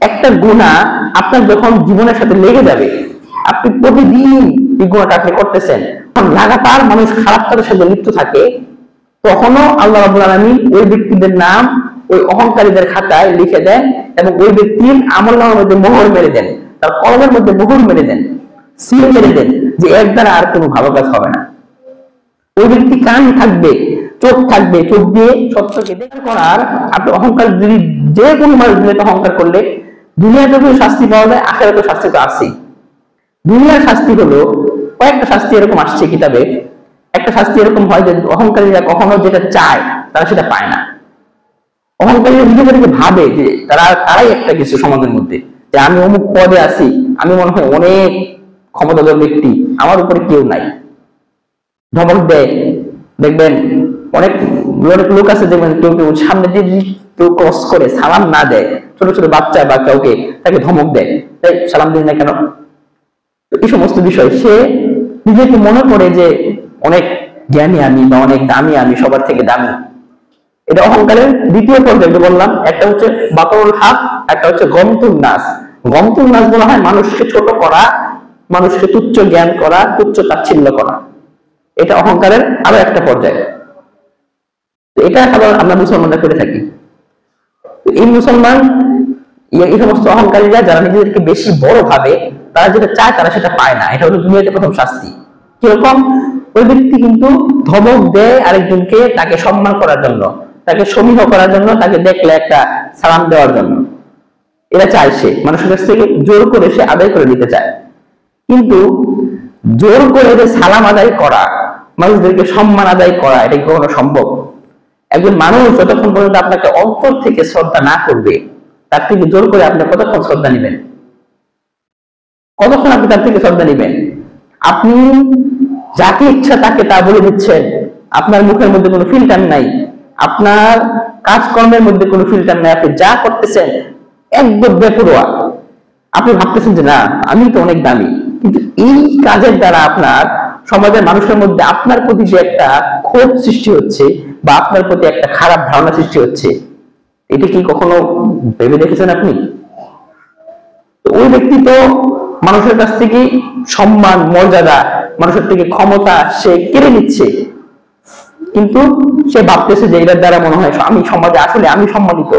একটা গুনাহ আপনার যখন জীবনের সাথে লেগে যাবে, আপনি প্রতিদিন এই গুনাহটা আপনি করতেছেন, লাগাতার মানুষ খারাপ কাজের সাথে লিপ্ত থাকে, তখনও আল্লাহ রাব্বুল আলামিন ওই ব্যক্তিদের নাম ওই অহংকারীদের খাতায় লিখে দেন এবং ওই ব্যক্তির আমলনামার মধ্যে মোহর মেরে দেন, তার কলমের মধ্যে মোহর মেরে দেন, সিল মেরে দেন যে এর দ্বারা আর কোনো ভালো কাজ হবে না। ওই ব্যক্তি কান থাকবে, চোখ থাকবে, চোখ দিয়ে সত্যকে দেখা করার। আপনি অহংকার যদি যে কোনো মানুষ দুনিয়াতে অহংকার করলে দুনিয়াতে তো শাস্তি পাওয়া যায়, আখিরাতে শাস্তি তো আছেই। দুনিয়ার শাস্তি হলো কয়েকটা শাস্তি এরকম আসছে কিতাবে। একটা শাস্তি এরকম হয় যে অহংকারীরা কখনো যেটা চায় তারা সেটা পায় না। অহংকারীরা নিজেদেরকে ভাবে যে তারাই একটা কিছু সমাজের মধ্যে, যে আমি অমুক পদে আছি, আমি মনে হয় অনেক ক্ষমতাধর ব্যক্তি, আমার উপরে কেউ নাই। ধমক দেয়, দেখবেন অনেক লোক আছে দেখবেন কেউ কেউ সামনে দিয়ে কেউ ক্রস করে সালাম না দেয়, ছোট ছোট বাচ্চা বা কাউকে, তাকে ধমক দেয়, তাই সালাম দিন না কেন। এই সমস্ত বিষয় সে নিজেকে মনে করে যে অনেক জ্ঞানী আমি বা অনেক দামি আমি, সবার থেকে দামি। এটা অহংকারের দ্বিতীয় পর্যায়ে বললাম। একটা হচ্ছে বাতরুল হক, একটা হচ্ছে গমতুল নাস। গমতুল নাস বলা হয় মানুষকে ছোট করা, মানুষকে তুচ্ছ জ্ঞান করা, তুচ্ছ তাচ্ছিল্য করা। এটা অহংকারের আরো একটা পর্যায়। এটা সাধারণত আমরা মুসলমানরা করে থাকি। এই মুসলমান এই সমস্ত অহংকারীরা যারা নিজেদেরকে বেশি বড় ভাবে, তারা যেটা চায় তারা সেটা পায় না। এটা হলো দুনিয়াতে প্রথম শাস্তি। কিরকম? ওই ব্যক্তি কিন্তু ধমক দেয় আরেকজনকে তাকে সম্মান করার জন্য, তাকে সমীহ করার জন্য, তাকে দেখলে একটা সালাম দেওয়ার জন্য। এরা চায় সে মানুষের কাছ থেকে জোর করে সে আদায় করে নিতে চায়। কিন্তু জোর করে যে সালাম আদায় করা, মানুষদেরকে সম্মান আদায় করা, এটা কি কখনো সম্ভব? একজন মানুষ যতক্ষণ পর্যন্ত আপনাকে অন্তর থেকে শ্রদ্ধা না করবে, তার থেকে জোর করে আপনি কতক্ষণ শ্রদ্ধা নেবেন? কতক্ষণ আপনি তার থেকে শ্রদ্ধা নেবেন? আপনি যাকে ইচ্ছা তাকে তা বলে দিচ্ছেন, আপনার মুখের মধ্যে কোনো ফিল্টার নাই, আপনার কাজকর্মের মধ্যে কোনো ফিল্টার নাই, আপনি যা করতেছেন একদম বেপরোয়া। আপনি ভাবতেছেন যে না আমি তো অনেক দামি, কিন্তু এই কাজের দ্বারা আপনার সমাজের মানুষের মধ্যে আপনার প্রতি যে একটা ক্ষোভ সৃষ্টি হচ্ছে বা আপনার প্রতি একটা খারাপ ধারণা সৃষ্টি হচ্ছে, এটা কি কখনো ভেবে দেখেছেন আপনি? ওই ব্যক্তি তো মানুষের কাছ থেকে সম্মান, মর্যাদা, মানুষের থেকে ক্ষমতা সে কেড়ে নিচ্ছে, কিন্তু সে ভাবতেছে যে এটার দ্বারা মনে হয় আমি সমাজে আসলে আমি সম্মানিত।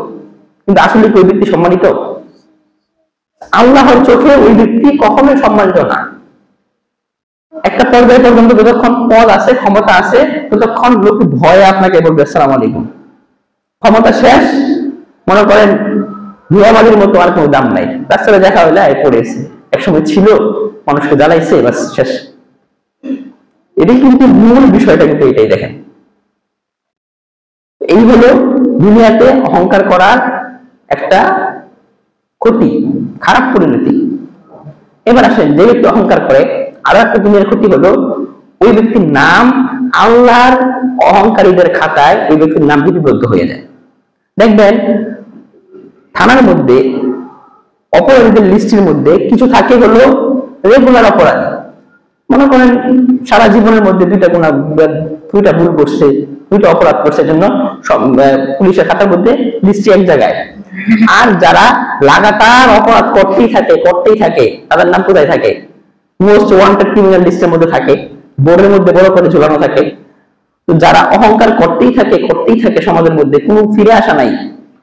কিন্তু আসলে কি ওই ব্যক্তি সম্মানিত? আল্লাহর চোখে ওই ব্যক্তি কখনোই সম্মানিত না। একটা পর্যায়ে পর্যন্ত যতক্ষণ পদ আছে, ক্ষমতা আছে, ততক্ষণ লোক ভয়ে আপনাকে বলবে আসসালামু আলাইকুম। ক্ষমতা শেষ, মনে করেন ধুয়াবালির মতো আর কোনো দাম নাই, রাস্তায় দেখা হইলে পড়েছে, একসময় ছিল, মানুষকে জ্বালাইছে, বাস শেষ। এটাই কিন্তু মূল বিষয়টা, কিন্তু এটাই দেখেন। এই হলো দুনিয়াতে অহংকার করার একটা ক্ষতি, খারাপ পরিণতি। এবার আসেন, যে ব্যক্তি অহংকার করে আরো একটা দুনিয়ার ক্ষতি হলো ওই ব্যক্তির নাম আল্লাহর অহংকারীদের খাতায় ওই ব্যক্তির নাম লিপিবদ্ধ হয়ে যায়। দেখবেন থানার মধ্যে অপরাধীদের লিস্টের মধ্যে কিছু থাকে হলো রেগুলার অপরাধী। মনে করেন সারা জীবনের মধ্যে দুইটা ভুল করছে, দুইটা অপরাধ করছে, জন্য পুলিশের খাতার মধ্যে লিস্টে এক জায়গায়। আর যারা লাগাতার অপরাধ করতেই থাকে তাদের নাম কোথায় থাকে? মোস্ট ওয়ান্টেড ক্রিমিনাল লিস্টের মধ্যে থাকে, বোর্ডের মধ্যে বড় করে ঝুলানো থাকে। তো যারা অহংকার করতেই থাকে সমাজের মধ্যে, কোনো ফিরে আসা নাই,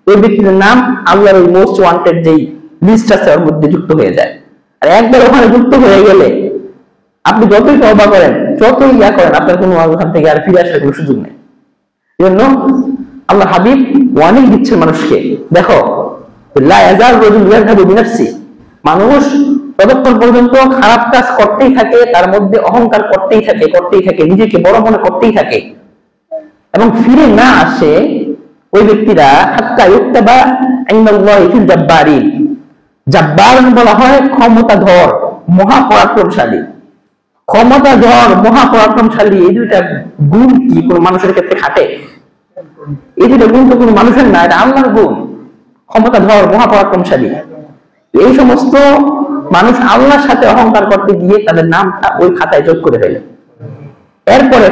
ওই ব্যক্তির নাম আল্লাহর ওই মোস্ট ওয়ান্টেড যেই লিস্ট আছে ওর মধ্যে যুক্ত হয়ে যায়। আর একবার ওখানে যুক্ত হয়ে গেলে আপনি যতই তওবা করেন, যতই ইয়া করেন, আপনার কোনো ওখান থেকে আর ফিরে আসার কোনো সুযোগ নেই। এই জন্য আল্লাহ হাবিব ওয়ার্নিং দিচ্ছেন মানুষকে, দেখো লা ইয়াজাল রাজুল ইয়াযহাবু বিনাফসি, মানুষ ততক্ষণ পর্যন্ত খারাপ কাজ করতেই থাকে, তার মধ্যে অহংকার করতেই থাকে, নিজেকে বড় মনে করতেই থাকে এবং ফিরে না আসে, ওই ব্যক্তিরা হাত্তা ইউক্তাবা ইনদাল্লাহি ফিল জাব্বারিন। জাব্বার বলা হয় ক্ষমতাধর, মহাপরাক্রমশালী। ক্ষমতাধর, মহাপরাক্রমশালী, এই দুইটা গুণ কি কোন মানুষের ক্ষেত্রে খাটে? এই দুইটা গুণ তো কোন মানুষের না, এটা আল্লাহর গুণ। ক্ষমতাধর, মহাপরাক্রমশালী, এই সমস্ত মানুষ আল্লাহর সাথে অহংকার করতে গিয়ে তাদের নামটা ওই খাতায় যোগ করে ফেলে। এরপরে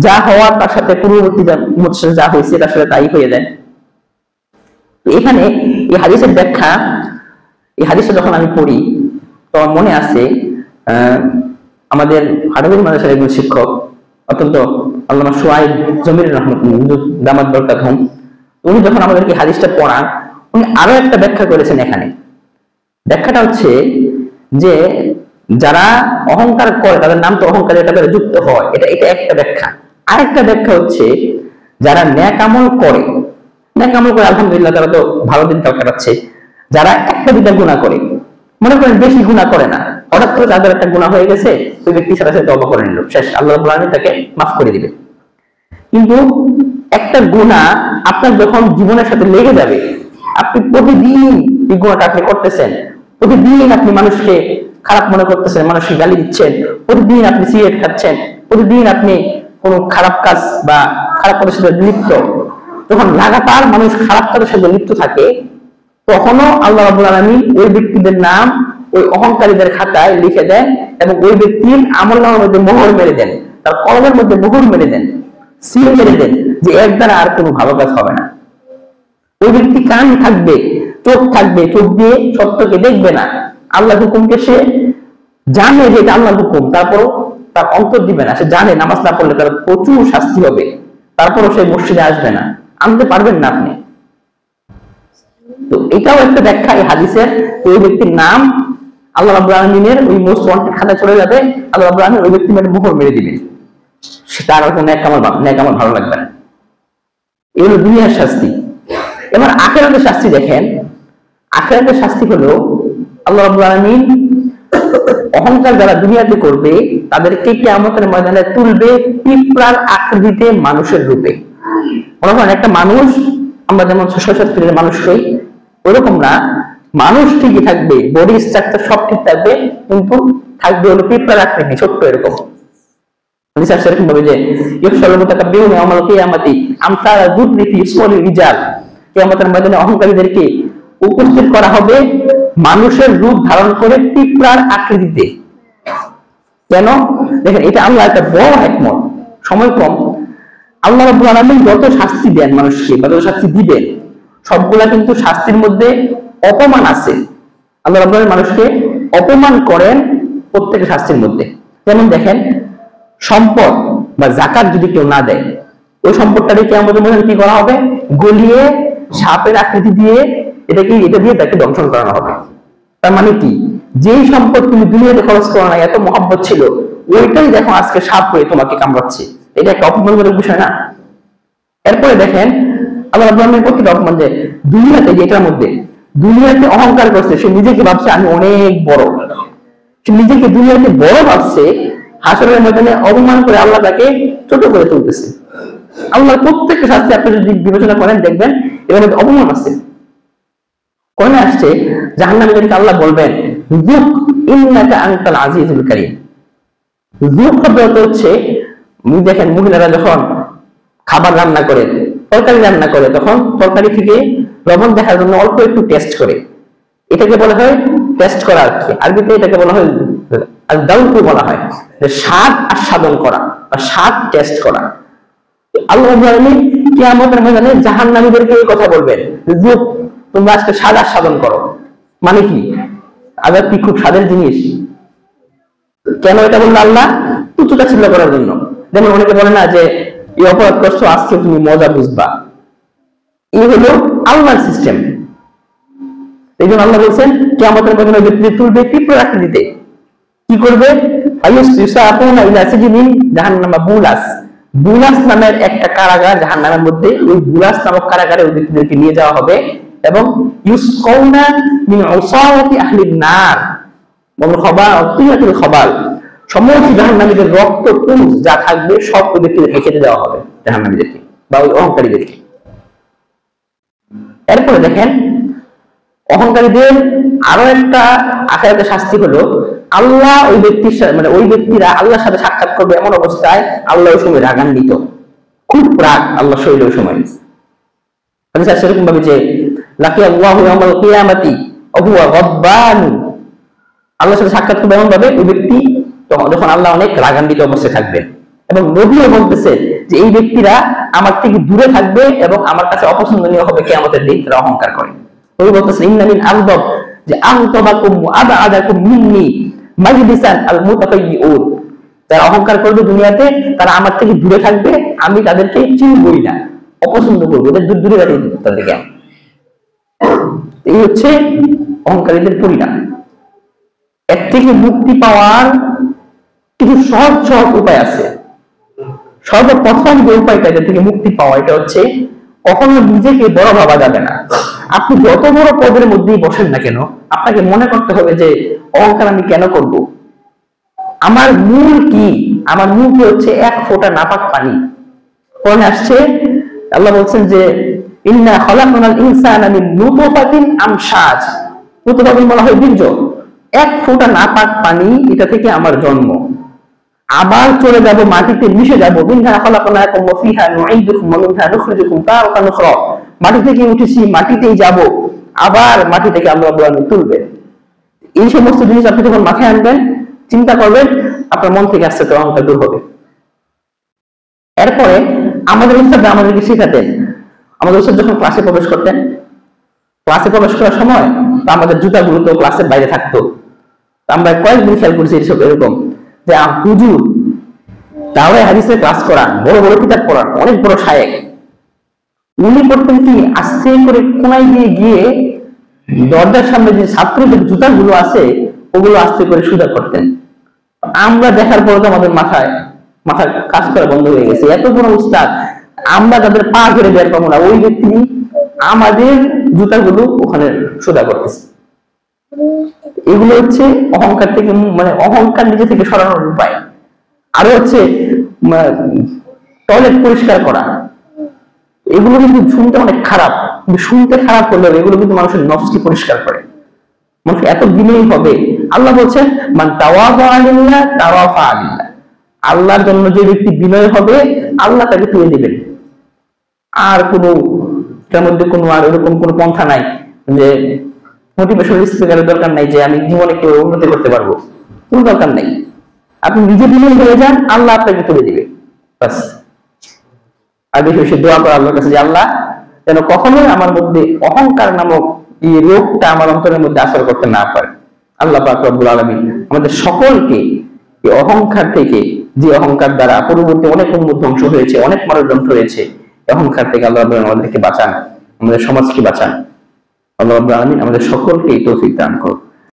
যা হওয়ার তার সাথে পূর্ববর্তী যা হয়েছে তার সাথে তাই হয়ে যায়। এখানে এই হাদিসের ব্যাখ্যা, এই হাদিসটা যখন আমি পড়ি তখন মনে আছে আমাদের হাটাবিল মাদ্রাসার একজন শিক্ষক অত্যন্ত আল্লামা শুআইব জমির রহমাতুল্লাহ দামাত বরকাতুহুম, উনি যখন আমাদেরকে হাদিসটা পড়ান উনি আরো একটা ব্যাখ্যা করেছেন। এখানে ব্যাখ্যাটা হচ্ছে যে যারা অহংকার করে তাদের নাম তো অহংকার, এটা যুক্ত হয়, এটা একটা ব্যাখ্যা। আরেকটা ব্যাখ্যা হচ্ছে যারা ন্যাক আমল করে, ন্যাক আমল করে আলহামদুলিল্লাহ তারা তো ভালো দিন কাল কাটাচ্ছে। যারা একটা দুটা গুনাহ করে, মনে করেন বেশি গুনাহ করে না, হঠাৎ করে তাদের একটা গুনাহ হয়ে গেছে, ওই ব্যক্তি সাথে সাথে তওবা করে নিল, শেষ, আল্লাহ রাব্বুল আলামিন তাকে মাফ করে দিবে। কিন্তু একটা গুনাহ আপনার যখন জীবনের সাথে লেগে যাবে, আপনি প্রতিদিন এই গুনাহটা আপনি করতেছেন, প্রতিদিন আপনি মানুষকে খারাপ মনে করতেছেন, মানুষকে গালি দিচ্ছেন, প্রতিদিন আপনি সিগারেট খাচ্ছেন, প্রতিদিন আপনি কোনো খারাপ কাজ বা খারাপ কাজের সাথে লিপ্ত, যখন লাগাতার মানুষ খারাপ কাজের সাথে লিপ্ত থাকে তখনও আল্লাহ রাব্বুল আলামিন ওই ব্যক্তিদের নাম ওই অহংকারীদের খাতায় লিখে দেন এবং ওই ব্যক্তির আমলনামার মধ্যে মোহর মেরে দেন, তার কলমের মধ্যে মোহর মেরে দেন, সিল মেরে দেন যে এর দ্বারা আর কোনো ভালো কাজ হবে না। ওই ব্যক্তি কান থাকবে, চোখ থাকবে, চোখ দিয়ে সত্যকে দেখবে না, আল্লাহ হুকুমকে সে জানে যে এটা আল্লাহ হুকুম, তারপরও তার অন্তর দিবে না, সে জানে নামাজ না পড়লে তার প্রচুর শাস্তি হবে, তারপরও সে মসজিদে আসবে না, আনতে পারবেন না আপনি। তো এটাও একটা ব্যাখ্যা এই হাদিসের, ওই ব্যক্তির নাম আল্লাহ রাব্বুল আলামিনের ওই মোস্ট ওয়ান্টেড খাতায় চলে যাবে, আল্লাহ রাব্বুল আলামিন ওই ব্যক্তির মধ্যে মোহর মেরে দিবেন, তার আর কোনো ন্যাক আমল ভালো লাগবে না। এই হলো দুনিয়ার শাস্তি। এবার আখিরাতের শাস্তি দেখেন, আখিরাতের শাস্তি হলো আল্লাহ রাব্বুল আলামিন অহংকার যারা দুনিয়াতে করবে তাদেরকে কিয়ামতের ময়দানে তুলবে পিঁপড়ার আকৃতিতে, মানুষের রূপে। মনে করেন একটা মানুষ, আমরা যেমন ৬-৭ ফিটের মানুষ হই ওরকম না, মানুষ ঠিকই থাকবে, বডি স্ট্রাকচার সব ঠিক থাকবে, কিন্তু থাকবে হলো পিঁপড়ার আকৃতি, ছোট্ট এরকম। এরকম ভাবে যে কিয়ামতের ময়দানে অহংকারীদেরকে উপস্থিত করা হবে মানুষের রূপ ধারণ করে পিঁপড়ার আকৃতিতে। কেন? দেখেন এটা আল্লাহ একটা বড় হিকমত। সময় কম, আল্লাহ রাব্বুল আলামিন যত শাস্তি দেন মানুষকে বা যত শাস্তি দিবেন সবগুলা কিন্তু শাস্তির মধ্যে অপমান আছে। আল্লাহ রাব্বুল আলামিন মানুষকে অপমান করেন প্রত্যেকটা শাস্তির মধ্যে। যেমন দেখেন, সম্পদ বা যাকাত যদি কেউ না দেয়, ওই সম্পদটাকে কিয়ামতের ময়দানে কি করা হবে? গলিয়ে সাপের আকৃতি দিয়ে এটা দিয়ে তাকে দংশন করানো হবে। তার মানে কি, যেই সম্পদ তুমি দুনিয়াতে খরচ করো না, এত মহব্বত ছিল, ওইটাই দেখো আজকে সাপ হয়ে তোমাকে কামড়াচ্ছে। এটা একটা অপমানজনক বিষয় না? এরপরে দেখেন আল্লাহ রাব্বুল আলামিন প্রত্যেকটা অপমান, যে দুনিয়াতে, যেটার মধ্যে দুনিয়াতে অহংকার করছে, সে নিজেকে ভাবছে আমি অনেক বড়, সে নিজেকে দুনিয়াতে বড় ভাবছে, হাসরের ময়দানে অপমান করে আল্লাহ তাকে ছোট করে তুলতেছে। আল্লাহর প্রত্যেকটা শাস্তি আপনি যদি বিবেচনা করেন দেখবেন এর মধ্যে অপমান আছে। কোরআনে আসছে জাহান্নামীদেরকে আল্লাহ বলবেন যুক ইন্নাকা আনতাল আজিজুল কারীম। যুক শব্দটা হচ্ছে, দেখেন মহিলারা যখন খাবার রান্না করে, তরকারি রান্না করে, তখন তরকারি থেকে লবণ দেখার জন্য অল্প একটু টেস্ট করে, এটাকে বলা হয় টেস্ট করা। আর কি আরবিতে এটাকে বলা হয় দাউকু বলা হয়, যে স্বাদ আস্বাদন করা বা স্বাদ টেস্ট করা। আল্লাহ রাব্বুল আলামিন কিয়ামতের ময়দানে জাহান্নামীদেরকে এই কথা বলবেন, যুক তোমরা আজকে স্বাদ আস্বাদন করো। মানে কি, আজাব কি খুব স্বাদের জিনিস? কেন এটা বললো আল্লাহ? তুচ্ছতা ছিল করার জন্য। যেমন অনেকে বলে না যে এই অপরাধ করছো, আজকে তুমি মজা বুঝবা। এই হলো আল্লাহর সিস্টেম। এই জন্য আল্লাহ বলছেন কিয়ামতের ময়দানে ব্যক্তি তুলবে পিঁপড়ার আকৃতিতে। কি করবে? জাহান্নামা বুলাস, বুলাস নামের একটা কারাগার জাহান্নামের মধ্যে, ওই বুলাস নামক কারাগারে ওই ব্যক্তিদেরকে নিয়ে যাওয়া হবে এবং ইউসকাউনা মিন উসাওয়াতি আহলিন নার ওয়া খাবাতিয়াতিল খাবাল, সমস্ত জাহান্নামীদের রক্ত পুঞ্জ যা থাকবে সব ওই ব্যক্তিদেরকে খেতে দেওয়া হবে, জাহান্নামীদেরকে বা ওই অহংকারীদেরকে। এরপরে দেখেন অহংকারীদের আরো একটা আখিরাতের শাস্তি হলো আল্লাহ ওই ব্যক্তির সাথে, মানে ওই ব্যক্তিরা আল্লাহর সাথে সাক্ষাৎ করবে এমন অবস্থায় আল্লাহ ওই সময় রাগান্বিত, খুব রাগ আল্লাহ শৈল ওই সময়। সেরকম ভাবে যে লাকি আল্লাহু ইয়াউমাল কিয়ামাতি ওয়া হুয়া গাদবান, আল্লাহর সাথে সাক্ষাৎ করবে এমন ভাবে ওই ব্যক্তি যখন আল্লাহ অনেক রাগান্বিত অবস্থায় থাকবে। এবং নবীও বলতেছে যে এই ব্যক্তিরা আমার থেকে দূরে থাকবে এবং আমার কাছে অপছন্দনীয় হবে কিয়ামতের দিন, তারা অহংকার করে। ওই বলতেছে ইন্না মিন আগদব, যে আগদবাকুম ওয়া আবআদাকুম মিন্নি মাজলিসান আল মুতাফাইয়ুন, যারা অহংকার করবে দুনিয়াতে তারা আমার থেকে দূরে থাকবে, আমি তাদেরকে চিনবই না, অপছন্দ করবো, ওদের দূরে রাখি তাদেরকে। এই হচ্ছে অহংকারীদের পরিণাম। এর থেকে মুক্তি পাওয়ার কিছু সহজ সহজ উপায় আছে। সর্বপ্রথম যে উপায়টা এদের থেকে মুক্তি পাওয়া, এটা হচ্ছে কখনো নিজেকে বড় ভাবা যাবে না। আপনি যত বড় পদের মধ্যেই বসেন না কেন, আপনাকে মনে করতে হবে যে অহংকার আমি কেন করব, আমার মূল কি? আমার মূল কি হচ্ছে এক ফোঁটা নাপাক পানি। কোরআনে আসছে, আল্লাহ বলছেন যে ইন্না খালাকনাল ইনসানা মিন নুতফাতিন আমশাজ, নুতফাতিন বলা হয় বীর্য, এক ফোঁটা নাপাক পানি, এটা থেকে আমার জন্ম। আবার চলে যাব মাটিতে মিশে যাব, মিনহা খালাকনাকুম ওয়া ফিহা নুঈদুকুম ওয়া মিনহা নুখরিজুকুম তারাতান উখরা, মাটি থেকে উঠেছি, মাটিতেই যাব, আবার মাটি থেকে আল্লাহ রাব্বুল আলামিন তুলবেন। এই সমস্ত জিনিস আপনি যখন মাথায় আনবেন, চিন্তা করবেন, আপনার মন থেকে আস্তে আস্তে অহংকার দূর হবে। এরপরে আমাদের উস্তাদ আমাদেরকে শেখাতেন, আমাদের উস্তাদ যখন ক্লাসে প্রবেশ করতেন, ক্লাসে প্রবেশ করার সময় আমাদের জুতাগুলো তো ক্লাসের বাইরে থাকতো। আমরা কয়েকদিন খেয়াল করছি এইসব এরকম যে হুজুর দাওরায়ে হাদিসের ক্লাস করান, বড় বড় কিতাব পড়ান, অনেক বড় শায়েখ, উনি করতেন কি আস্তে করে কোনায় দিয়ে গিয়ে দরজার সামনে যে ছাত্রদের জুতাগুলো আছে ওগুলো আস্তে করে সোজা করতেন। আমরা দেখার পরে তো আমাদের মাথায় কাজ করা বন্ধ হয়ে গেছে, এত বড় উস্তাদ, আমরা তাদের পা ধরে বের পাবো না, ওই ব্যক্তি আমাদের জুতাগুলো ওখানে সোজা করতেছে। এগুলো হচ্ছে অহংকার থেকে, মানে অহংকার নিজে থেকে সরানোর উপায়। আরো হচ্ছে টয়লেট পরিষ্কার করা, এগুলো কিন্তু শুনতে অনেক খারাপ, কিন্তু শুনতে খারাপ হলেও এগুলো কিন্তু মানুষের নফসকে পরিষ্কার করে। মানুষ এত বিনয়ী হবে, আল্লাহ বলছেন মান তাওয়াযা লিল্লাহ তাওয়াফা লিল্লাহ, আল্লাহর জন্য যে ব্যক্তি বিনয় হবে আল্লাহ তাকে তুলে দিবেন। আর কোনো তার মধ্যে কোনো আর এরকম কোনো পন্থা নাই যে মোটিভেশনাল স্পিকারের দরকার নাই যে আমি জীবনে কেউ উন্নতি করতে পারবো, কোনো দরকার নাই। আপনি নিজে বিনয় হয়ে যান, আল্লাহ আপনাকে তুলে দিবে, বাস। আর বেশি বেশি দোয়া করা আল্লাহর কাছে যে আল্লাহ যেন কখনোই আমার মধ্যে অহংকার নামক এই রোগটা আমার অন্তরের মধ্যে আসর করতে না পারে। আল্লাহ পাক রব্বুল আলামিন আমাদের সকলকে এই অহংকার থেকে, যে অহংকার দ্বারা পূর্ববর্তী অনেক উম্মত ধ্বংস হয়েছে, অনেক মানুষ ধ্বংস হয়েছে, অহংকার থেকে আল্লাহ রাব্বুল আলামিন আমাদেরকে বাঁচান, আমাদের সমাজকে বাঁচান। আল্লাহ রাব্বুল আলামিন আমাদের সকলকে তৌফিক দান করুন।